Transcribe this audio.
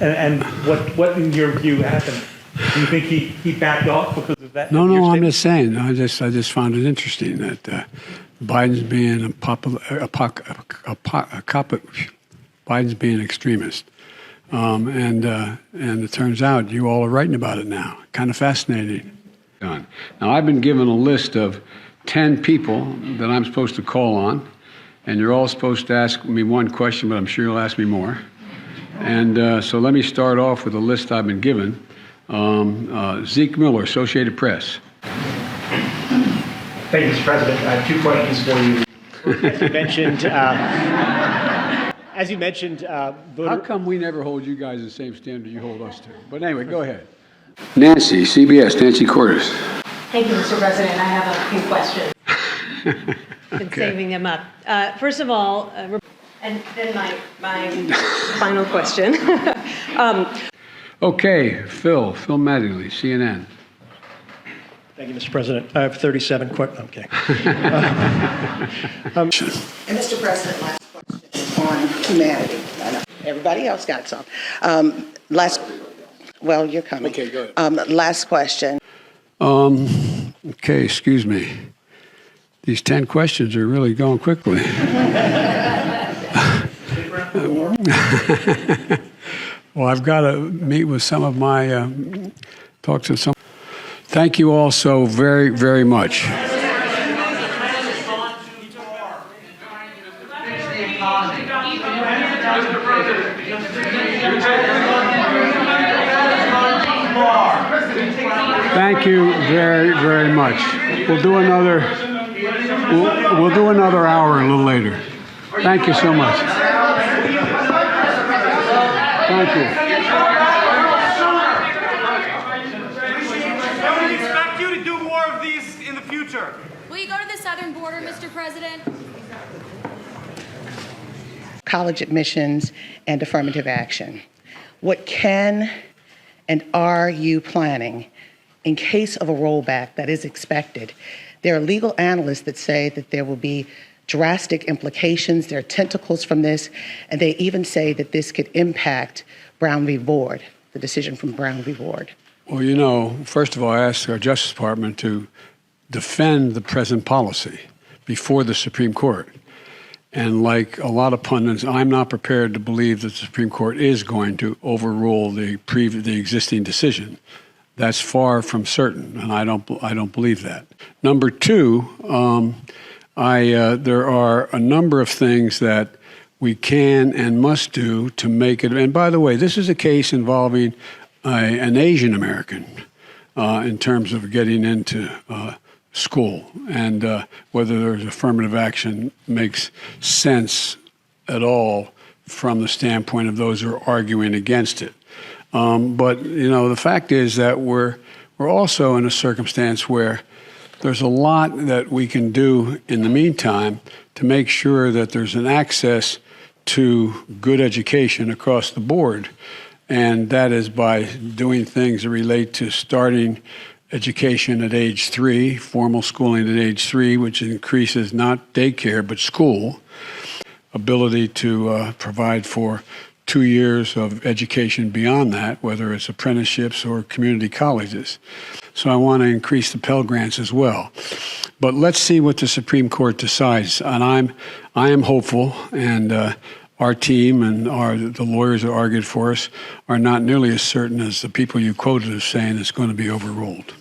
And what in your view happened? Do you think he backed off because of that? No, I'm just saying. I just found it interesting that Biden's being Biden's being extremist, and it turns out you all are writing about it now. Kind of fascinating. Now I've been given a list of 10 people that I'm supposed to call on, and you're all supposed to ask me one question, but I'm sure you'll ask me more. And so let me start off with a list I've been given. Zeke Miller, Associated Press. Thank you, Mr. President. I have 2 questions for you. As you mentioned, How come we never hold you guys the same standard you hold us to? But anyway, go ahead. Nancy, CBS, Nancy Cordes. Thank you, Mr. President. I have a few questions. Been saving them up. First of all, and then my final question. Okay, Phil Mattingly, CNN. Thank you, Mr. President. I have 37 questions. Okay. And Mr. President, last question on humanity. I know everybody else got some. Well, you're coming. Okay, go ahead. Last question. Okay, excuse me. These 10 questions are really going quickly. Well, I've got to meet with some of my, talk to some. Thank you all so very, very much. Thank you very, very much. We'll do another hour a little later. Thank you so much. Thank you. We expect you to do more of these in the future. Will you go to the southern border, Mr. President? College admissions and affirmative action. What can and are you planning in case of a rollback that is expected? There are legal analysts that say that there will be drastic implications. There are tentacles from this, and they even say that this could impact Brown v. Board, the decision from Brown v. Board. Well, you know, first of all, I asked our Justice Department to defend the present policy before the Supreme Court. And like a lot of pundits, I'm not prepared to believe that the Supreme Court is going to overrule the existing decision. That's far from certain, and I don't believe that. Number two, there are a number of things that we can and must do to make it. And by the way, this is a case involving an Asian American in terms of getting into school, and whether there's affirmative action makes sense at all from the standpoint of those who are arguing against it. But you know, the fact is that we're also in a circumstance where there's a lot that we can do in the meantime to make sure that there's an access to good education across the board. And that is by doing things that relate to starting education at age 3, formal schooling at age 3, which increases not daycare, but school, ability to provide for 2 years of education beyond that, whether it's apprenticeships or community colleges. So I want to increase the Pell Grants as well. But let's see what the Supreme Court decides. And I am hopeful, and our team and the lawyers who argued for us are not nearly as certain as the people you quoted as saying it's going to be overruled.